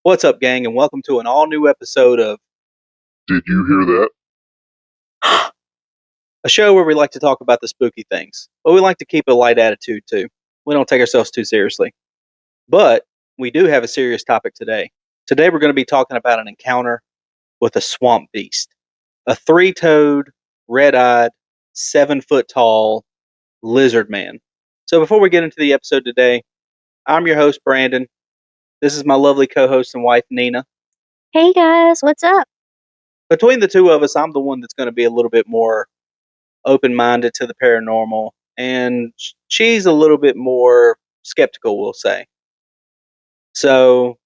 What's up, gang, and welcome to an all-new episode of Did you hear that? a show where we like to talk about the spooky things, but we like to keep a light attitude, too. We don't take ourselves too seriously. But we do have a serious topic today. Today we're going to be talking about an encounter with a swamp beast, a three-toed, red-eyed, 7-foot-tall lizard man. So before we get into the episode today, I'm your host, Brandon. This is my lovely co-host and wife, Nina. Hey guys, what's up? Between the two of us, I'm the one that's going to be a little bit more open-minded to the paranormal, and she's a little bit more skeptical, we'll say. So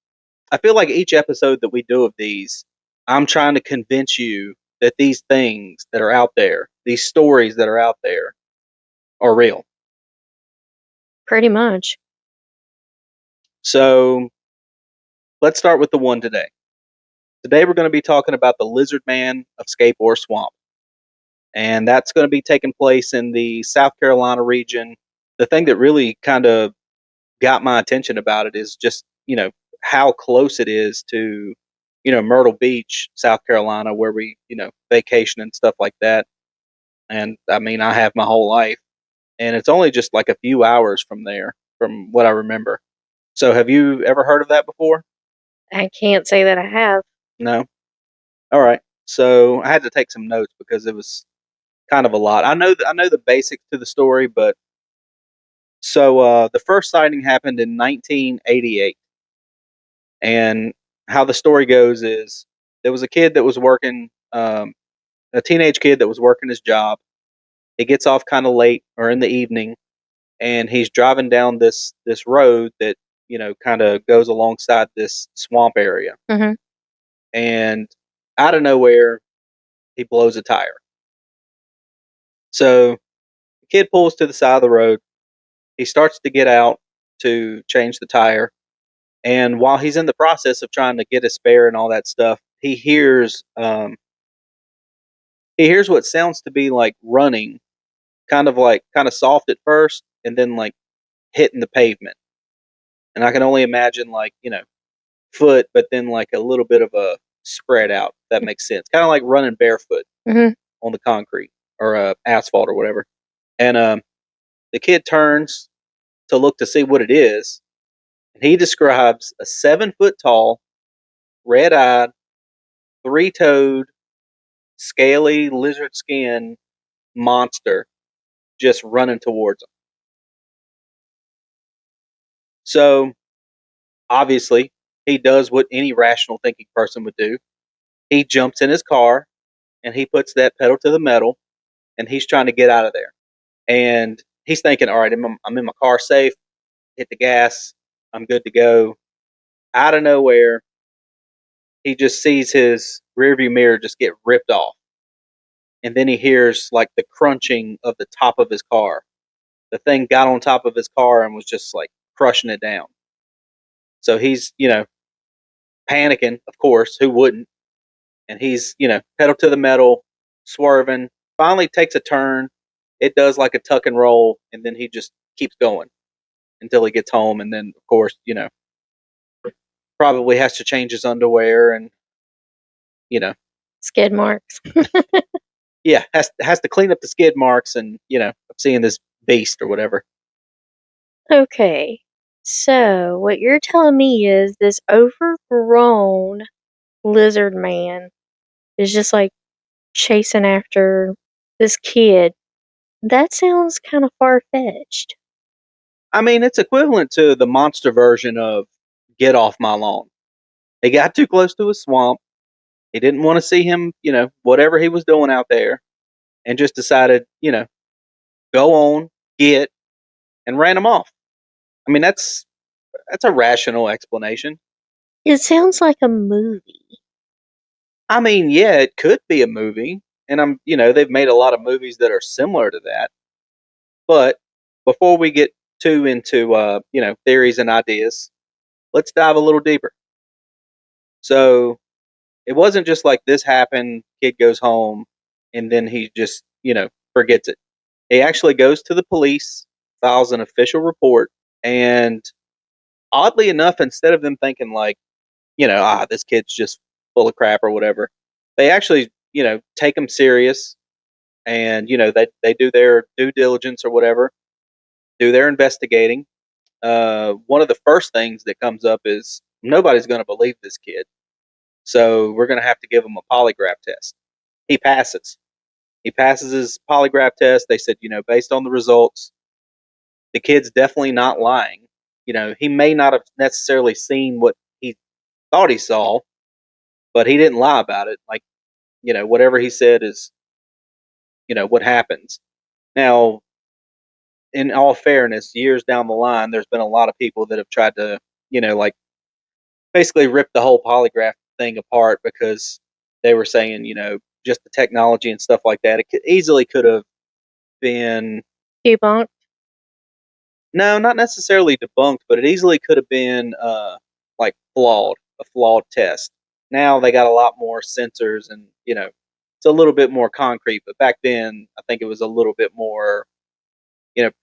I feel like each episode that we do of these, I'm trying to convince you that these things that are out there, these stories that are out there, are real. Pretty much. So let's start with the one today. Today we're going to be talking about the Lizardman of Skateboard Swamp. And that's going to be taking place in the South Carolina region. The thing that really kind of got my attention about it is just, how close it is to, Myrtle Beach, South Carolina, where we, vacation and stuff like that. And I mean, I have my whole life. And it's only just like a few hours from there, from what I remember. So have you ever heard of that before? I can't say that I have. No? All right. So I had to take some notes because it was kind of a lot. I know the basics to the story, but so the first sighting happened in 1988. And how the story goes is there was a kid that was working, a teenage kid that was working his job. He gets off kind of late or in the evening, and he's driving down this road that kind of goes alongside this swamp area. Mm-hmm. And out of nowhere, he blows a tire. So the kid pulls to the side of the road. He starts to get out to change the tire. And while he's in the process of trying to get a spare and all that stuff, he hears what sounds to be like running, kind of soft at first, and then like hitting the pavement. And I can only imagine foot, but then like a little bit of a spread out. If that makes sense. Kind of like running barefoot Mm-hmm. on the concrete or asphalt or whatever. And the kid turns to look to see what it is, and he describes a 7-foot tall, red eyed, three toed, scaly lizard skin monster just running towards him. So obviously, he does what any rational thinking person would do. He jumps in his car and he puts that pedal to the metal and he's trying to get out of there. And he's thinking, all right, I'm in my car safe, hit the gas, I'm good to go. Out of nowhere, he just sees his rearview mirror just get ripped off. And then he hears like the crunching of the top of his car. The thing got on top of his car and was just like crushing it down. So he's, panicking, of course, who wouldn't? And he's, pedal to the metal, swerving, finally takes a turn. It does like a tuck and roll, and then he just keeps going until he gets home. And then, of course, probably has to change his underwear and, Skid marks. yeah, has to clean up the skid marks and, of seeing this beast or whatever. Okay. So, what you're telling me is this overgrown lizard man is just like chasing after this kid. That sounds kind of far fetched. I mean, it's equivalent to the monster version of Get Off My Lawn. He got too close to a swamp. He didn't want to see him, whatever he was doing out there, and just decided, go on, get, and ran him off. I mean, that's a rational explanation. It sounds like a movie. I mean, yeah, it could be a movie, and they've made a lot of movies that are similar to that. But before we get too into, theories and ideas, let's dive a little deeper. So it wasn't just like this happened, kid goes home, and then he just, forgets it. He actually goes to the police, files an official report, and oddly enough, instead of them thinking like, this kid's just full of crap or whatever. They actually, take them serious, and they do their due diligence or whatever, do their investigating. One of the first things that comes up is nobody's going to believe this kid, so we're going to have to give him a polygraph test. He passes. He passes his polygraph test. They said, based on the results, the kid's definitely not lying. He may not have necessarily seen what he thought he saw, but he didn't lie about it. Like, whatever he said is, what happens. Now, in all fairness, years down the line, there's been a lot of people that have tried to, like basically rip the whole polygraph thing apart because they were saying, just the technology and stuff like that. It easily could have been Debunked. no, not necessarily debunked, but it easily could have been like a flawed test. Now they got a lot more sensors, and it's a little bit more concrete. But back then, I think it was a little bit more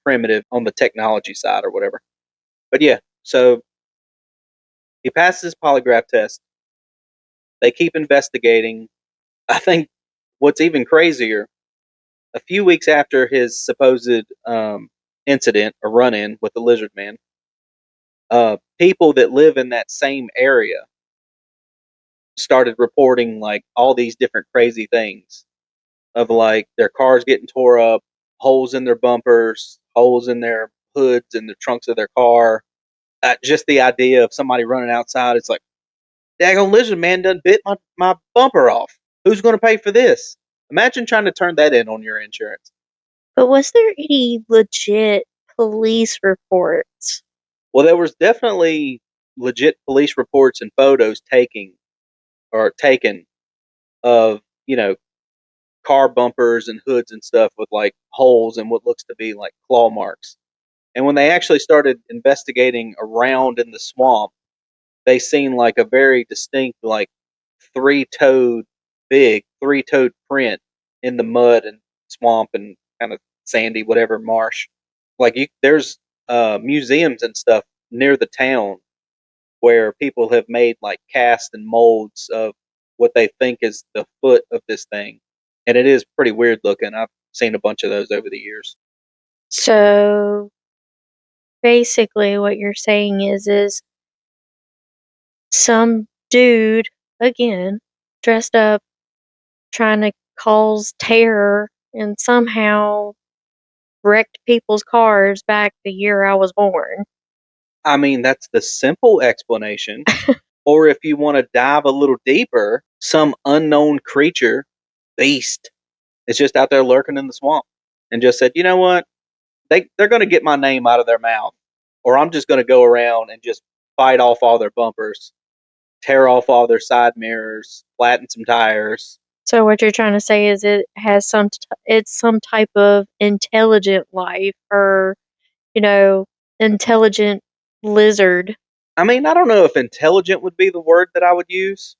primitive on the technology side or whatever. But yeah, so he passes his polygraph test. They keep investigating. I think what's even crazier, a few weeks after his supposed incident or run-in with the Lizardman, people that live in that same area started reporting like all these different crazy things of like their cars getting tore up, holes in their bumpers, holes in their hoods and the trunks of their car. Just the idea of somebody running outside, it's like, daggone lizard man done bit my bumper off. Who's going to pay for this? Imagine trying to turn that in on your insurance. But was there any legit police reports? Well, there was definitely legit police reports and photos taken of, car bumpers and hoods and stuff with like holes and what looks to be like claw marks. And when they actually started investigating around in the swamp, they seen like a very distinct like three-toed print in the mud and swamp and kind of sandy whatever marsh. Like there's museums and stuff near the town where people have made like casts and molds of what they think is the foot of this thing, and it is pretty weird looking. I've seen a bunch of those over the years. So basically what you're saying is some dude, again, dressed up, trying to cause terror and somehow wrecked people's cars back the year I was born. I mean, that's the simple explanation. Or if you want to dive a little deeper, some unknown creature, beast, is just out there lurking in the swamp and just said, you know what? They're going to get my name out of their mouth, or I'm just going to go around and just fight off all their bumpers, tear off all their side mirrors, flatten some tires. So what you're trying to say is it's some type of intelligent life or, intelligent lizard. I mean, I don't know if intelligent would be the word that I would use.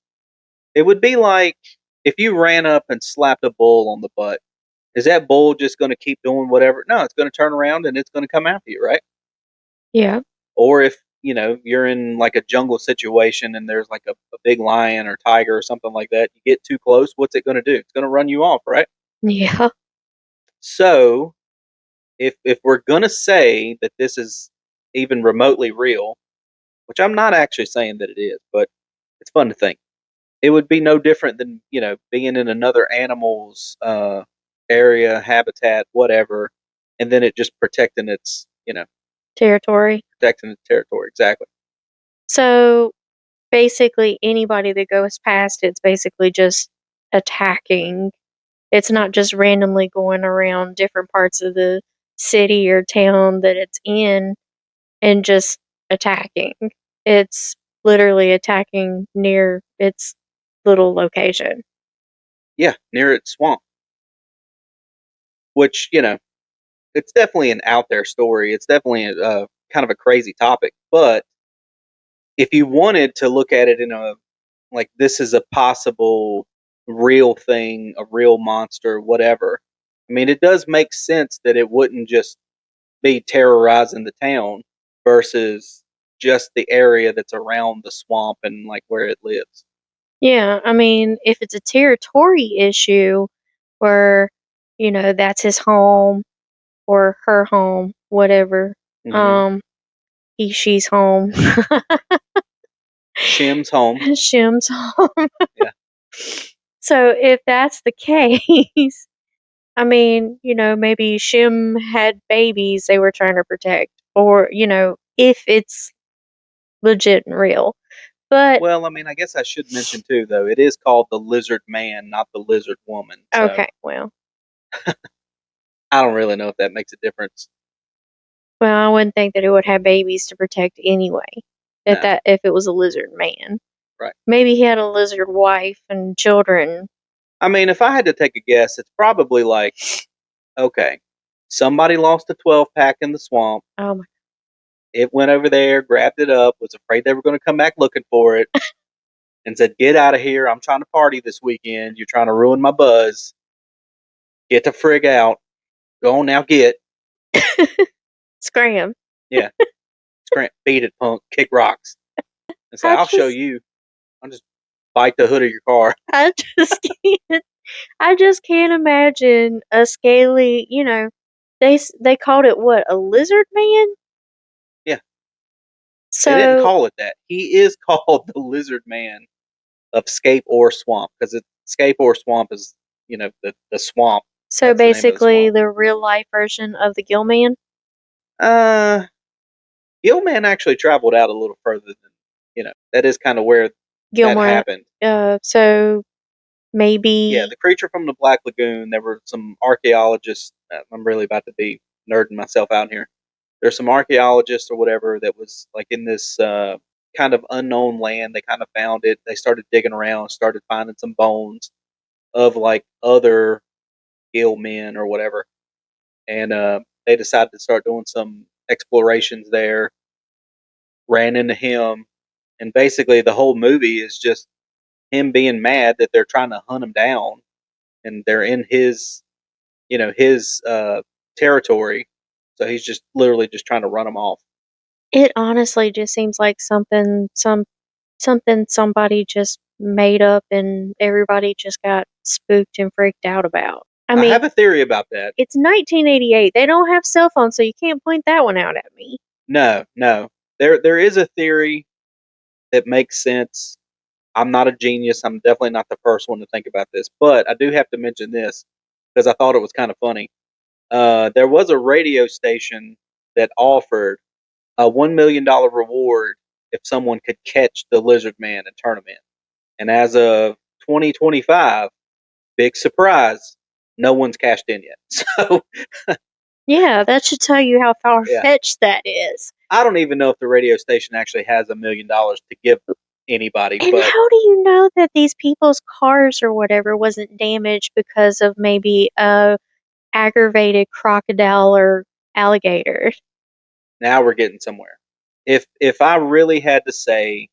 It would be like if you ran up and slapped a bull on the butt. Is that bull just going to keep doing whatever? No, it's going to turn around and it's going to come after you, right? Yeah. Or if, you're in like a jungle situation and there's like a big lion or tiger or something like that, you get too close, what's it going to do? It's going to run you off, right? Yeah. So, if we're going to say that this is even remotely real, which I'm not actually saying that it is, but it's fun to think. It would be no different than, being in another animal's area, habitat, whatever, and then it just protecting its, Territory. protecting its territory. Exactly. So basically anybody that goes past it's basically just attacking. It's not just randomly going around different parts of the city or town that it's in and just attacking. It's literally attacking near its little location. Yeah, near its swamp, which, it's definitely an out there story. It's definitely a kind of a crazy topic. But if you wanted to look at it in a like this is a possible real thing, a real monster, whatever. I mean, it does make sense that it wouldn't just be terrorizing the town versus just the area that's around the swamp and like where it lives. Yeah, I mean, if it's a territory issue where, that's his home or her home, whatever, Mm-hmm. she's home, Shim's home. Shim's home. Yeah. So if that's the case, I mean, maybe Shim had babies they were trying to protect, or, if it's legit and real. But Well, I mean, I guess I should mention too, though, it is called the Lizard Man, not the Lizard Woman. So okay, well, I don't really know if that makes a difference. I wouldn't think that it would have babies to protect anyway. No, If it was a lizard man, right. maybe he had a lizard wife and children. I mean, if I had to take a guess, it's probably like, okay, somebody lost a 12-pack in the swamp. Oh my! It went over there, grabbed it up, was afraid they were going to come back looking for it, and said, "Get out of here! I'm trying to party this weekend. You're trying to ruin my buzz. Get the frig out. Go on now, get." Scram! Yeah, beat it, punk. Kick rocks. And say, I "I'll show just, you. I'll just bite the hood of your car." I just can't. I just can't imagine a scaly. They called it what, a lizard man? Yeah, they didn't So call it that. He is called the Lizard Man of Scape or Swamp because Scape or Swamp is the swamp. so That's the name of the basically swamp. the real life version of the Gill Man. Uh, Gilman actually traveled out a little further than that is kind of where that Gilmore. happened. So Yeah, maybe. the creature from the Black Lagoon. There were some archaeologists. I'm really about to be nerding myself out here. There's some archaeologists or whatever that was like in this kind of unknown land. They kind of found it. They started digging around, started finding some bones of like other gill men or whatever, and they decided to start doing some explorations there. Ran into him, and basically the whole movie is just him being mad that they're trying to hunt him down, and they're in his territory. So he's just literally just trying to run them off. It honestly just seems like something somebody just made up and everybody just got spooked and freaked out about. I I mean, have a theory about that. it's 1988. They don't have cell phones, so you can't point that one out at me. No, no. There is a theory that makes sense. I'm not a genius. I'm definitely not the first one to think about this, but I do have to mention this because I thought it was kind of funny. There was a radio station that offered a $1 million reward if someone could catch the Lizard Man and turn him in. And as of 2025, big surprise, no one's cashed in yet. So Yeah, that should tell you how far yeah, fetched that is. I don't even know if the radio station actually has $1 million to give anybody, And but how do you know that these people's cars or whatever wasn't damaged because of maybe a aggravated crocodile or alligator? now we're getting somewhere. If I really had to say,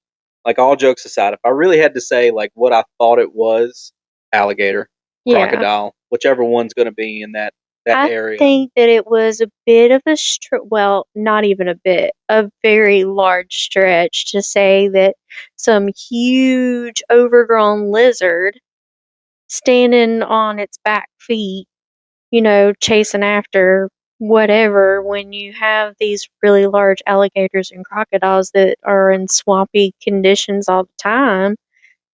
like all jokes aside, if I really had to say like what I thought it was, alligator, Yeah. crocodile, whichever one's going to be in that I area. think that it was a bit of a well, not even a bit, a very large stretch to say that some huge overgrown lizard standing on its back feet, chasing after whatever when you have these really large alligators and crocodiles that are in swampy conditions all the time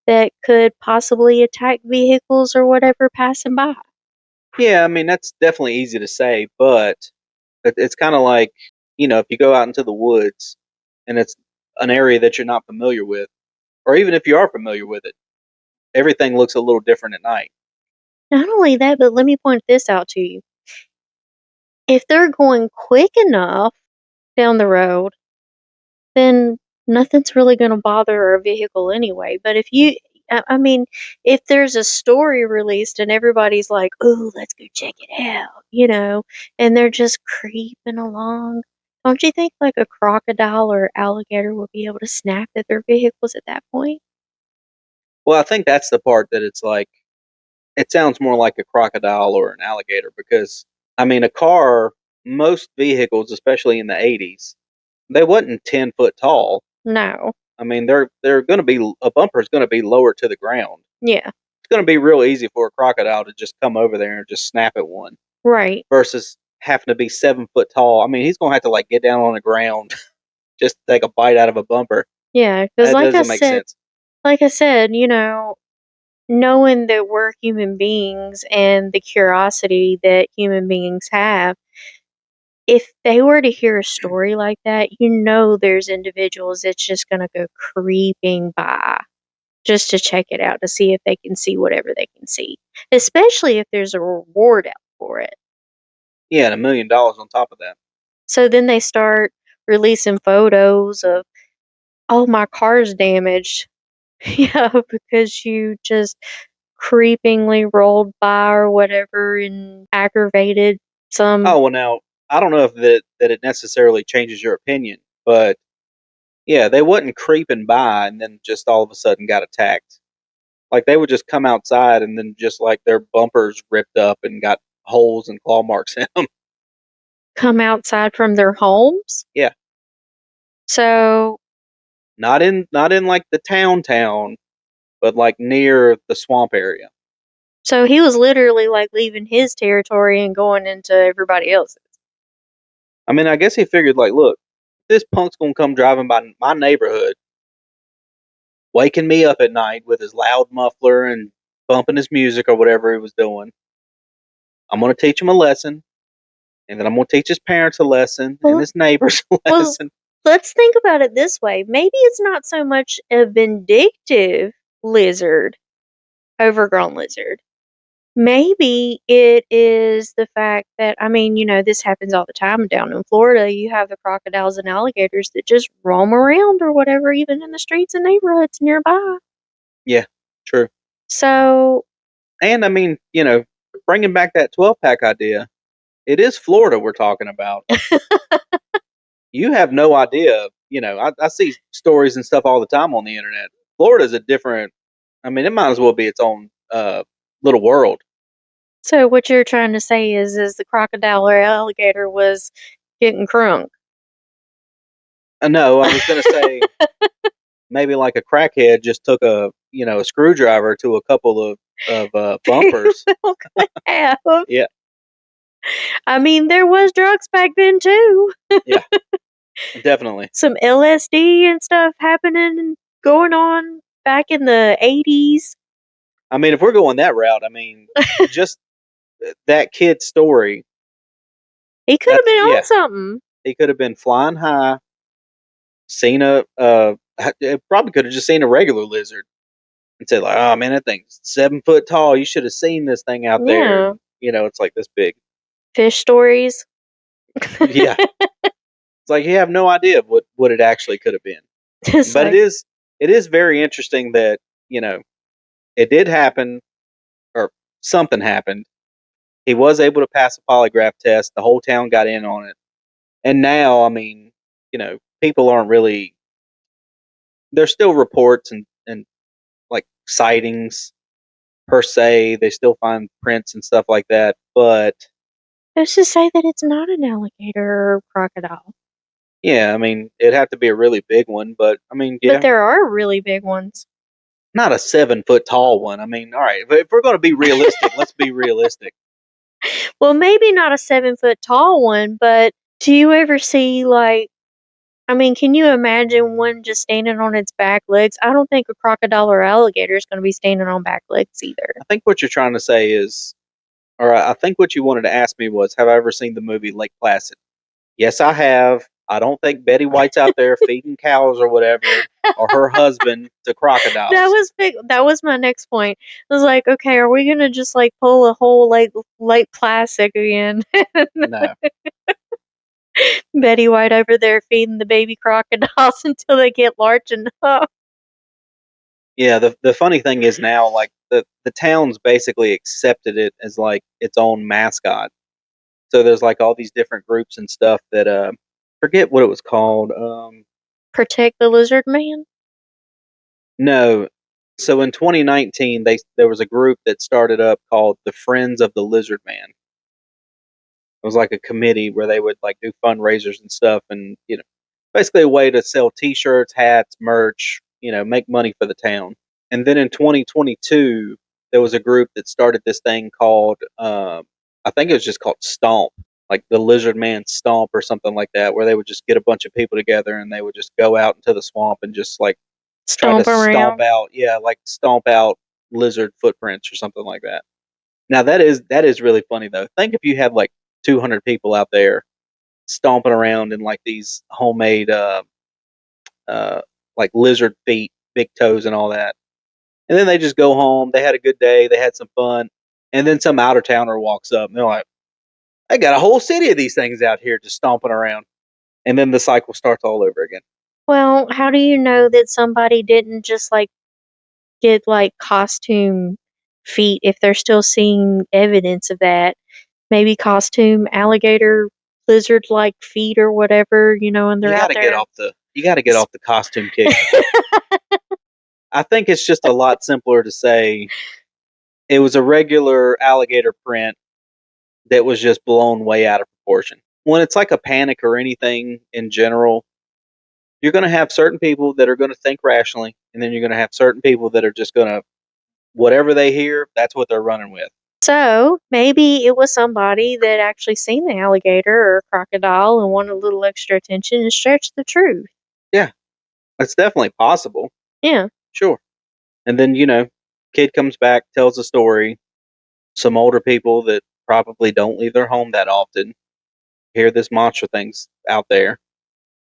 that could possibly attack vehicles or whatever passing by. Yeah, I mean that's definitely easy to say, but it's kind of like if you go out into the woods and it's an area that you're not familiar with, or even if you are familiar with it, everything looks a little different at night. Not only that, but let me point this out to you. If they're going quick enough down the road, then nothing's really going to bother a vehicle anyway. But I mean, if there's a story released and everybody's like, "Oh, let's go check it out," and they're just creeping along, don't you think like a crocodile or alligator would be able to snap at their vehicles at that point? Well, I think that's the part that it's like it sounds more like a crocodile or an alligator because I mean a car, most vehicles, especially in the 80s, They wasn't 10 foot tall. No. I mean, they're going to be a bumper is going to be lower to the ground. Yeah. It's going to be real easy for a crocodile to just come over there and just snap at one. Right. Versus having to be 7 foot tall. I mean, he's going to have to like get down on the ground just to take a bite out of a bumper. Yeah, because That doesn't make sense. like I said, knowing that we're human beings and the curiosity that human beings have, if they were to hear a story like that, there's individuals that's just going to go creeping by just to check it out to see if they can see whatever they can see, especially if there's a reward out for it. Yeah, and $1 million on top of that. So then they start releasing photos of, oh, my car's damaged. Yeah, because you just creepingly rolled by or whatever and aggravated some. Oh well, now I don't know if that it necessarily changes your opinion, but yeah, they wasn't creeping by and then just all of a sudden got attacked. Like they would just come outside and then just like their bumpers ripped up and got holes and claw marks in them. Come outside from their homes. Yeah. So Not in like the town, but like near the swamp area. so he was literally like leaving his territory and going into everybody else's. I mean, I guess he figured like, look, this punk's gonna come driving by my neighborhood, waking me up at night with his loud muffler and bumping his music or whatever he was doing. I'm gonna teach him a lesson, and then I'm gonna teach his parents a lesson and his neighbors a lesson. Let's think about it this way. Maybe it's not so much a vindictive lizard, overgrown lizard. Maybe it is the fact that, this happens all the time down in Florida. You have the crocodiles and alligators that just roam around or whatever, even in the streets and neighborhoods nearby. Yeah, true. So, and I mean, bringing back that 12-pack idea, it is Florida we're talking about. You have no idea. I see stories and stuff all the time on the internet. Florida's a different. I mean, it might as well be its own little world. So what you're trying to say is the crocodile or alligator was getting crunk. No, I was going to say maybe like a crackhead just took a screwdriver to a couple of bumpers. Yeah. I mean, there was drugs back then too. Yeah, definitely. Some LSD and stuff happening, going on back in the 80s. I mean, if we're going that route, I mean, just that kid's story. He could have been on something. He could have been flying high, seen probably could have just seen a regular lizard and said like, "Oh man, that thing's 7 foot tall. You should have seen this thing out there." It's like this big. Fish stories. Yeah. It's like you have no idea what it actually could have been. But it is very interesting that, it did happen or something happened. He was able to pass a polygraph test. The whole town got in on it. And now, I mean, people aren't really. There's still reports and like sightings per se. They still find prints and stuff like that. But who's to say that it's not an alligator or crocodile? Yeah, I mean, it'd have to be a really big one, but I mean, yeah. But there are really big ones. Not a 7 foot tall one. I mean, all right, but if we're going to be realistic, let's be realistic. Well, maybe not a 7 foot tall one, but do you ever see can you imagine one just standing on its back legs? I don't think a crocodile or alligator is going to be standing on back legs either. I think what you're trying to say is, or I think what you wanted to ask me was, have I ever seen the movie Lake Placid? Yes, I have. I don't think Betty White's out there feeding cows or whatever, or her husband to crocodiles. That was my next point. I was like, okay, are we going to just pull a whole Lake Placid again? No. Betty White over there feeding the baby crocodiles until they get large enough. Yeah, the funny thing is now, like the town's basically accepted it as like its own mascot. So there's like all these different groups and stuff that forget what it was called. Protect the Lizardman? No. So in 2019, there was a group that started up called the Friends of the Lizardman. It was like a committee where they would like do fundraisers and stuff, and basically a way to sell T-shirts, hats, merch, make money for the town. And then in 2022, there was a group that started this thing called, I think it was just called Stomp, like the Lizardman Stomp or something like that, where they would just get a bunch of people together and they would just go out into the swamp and just like try to Stomp around. stomp out lizard footprints or something like that. Now that is really funny though. Think if you had like 200 people out there stomping around in like these homemade uh, like lizard feet, big toes, and all that. And then they just go home. They had a good day. They had some fun. And then some outer towner walks up and they're like, I got a whole city of these things out here just stomping around. And then the cycle starts all over again. Well, how do you know that somebody didn't just like get like costume feet if they're still seeing evidence of that? Maybe costume alligator lizard like feet or whatever, and they're out there. You got to get off the costume kick. I think it's just a lot simpler to say it was a regular alligator print that was just blown way out of proportion. When it's like a panic or anything in general, you're going to have certain people that are going to think rationally, and then you're going to have certain people that are just going to, whatever they hear, that's what they're running with. So maybe it was somebody that actually seen the alligator or crocodile and wanted a little extra attention and stretched the truth. Yeah, that's definitely possible. Yeah. Sure. And then, kid comes back, tells the story. Some older people that probably don't leave their home that often hear this monster thing's out there.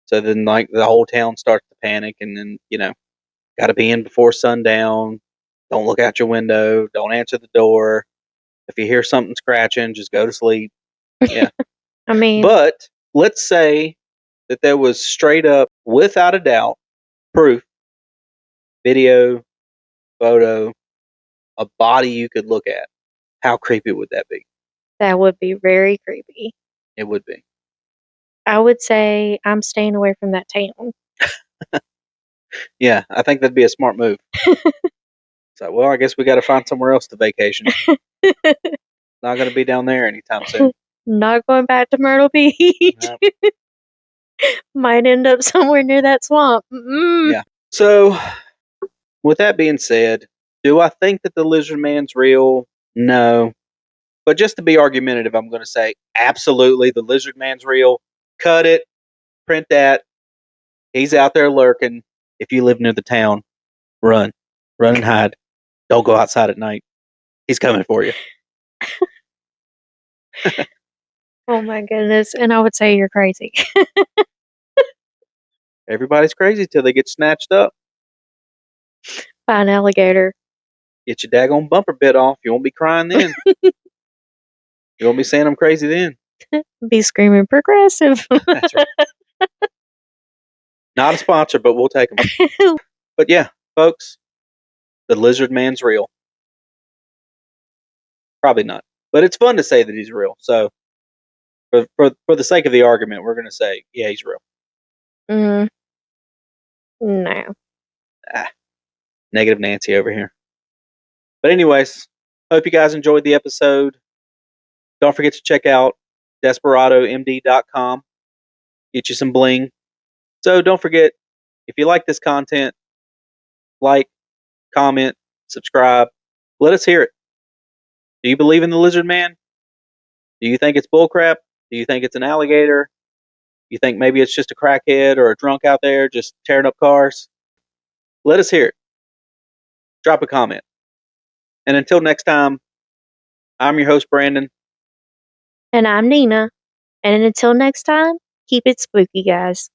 So then, like, the whole town starts to panic, and then, got to be in before sundown. Don't look out your window. Don't answer the door. If you hear something scratching, just go to sleep. Yeah. I mean, But let's say that there was straight up, without a doubt, proof, video, photo, a body you could look at. How creepy would that be? that would be very creepy. It would be. I would say I'm staying away from that town. Yeah, I think that'd be a smart move. So, well, I guess we got to find somewhere else to vacation. Not going to be down there anytime soon. Not going back to Myrtle Beach. No. Might end up somewhere near that swamp. Yeah. So, with that being said, do I think that the lizard man's real? No. But just to be argumentative, I'm going to say absolutely the lizard man's real. Cut it. Print that. He's out there lurking. If you live near the town, run. Run and hide. Don't go outside at night. He's coming for you. Oh my goodness. And I would say you're crazy. Everybody's crazy till they get snatched up. By an alligator. Get your daggone bumper bit off. You won't be crying then. You won't be saying I'm crazy then. Be screaming progressive. That's right. Not a sponsor, but we'll take them. But yeah, folks, the lizard man's real. Probably not. But it's fun to say that he's real. So for the sake of the argument, we're going to say, yeah, he's real. No. Negative Nancy over here. But anyways, hope you guys enjoyed the episode. Don't forget to check out DesperadoMD.com. Get you some bling. So don't forget, if you like this content, like, comment, subscribe. Let us hear it. Do you believe in the lizard man? Do you think it's bullcrap? Do you think it's an alligator? You think maybe it's just a crackhead or a drunk out there just tearing up cars? Let us hear it. Drop a comment. And until next time, I'm your host, Brandon. And I'm Nina. And until next time, keep it spooky, guys.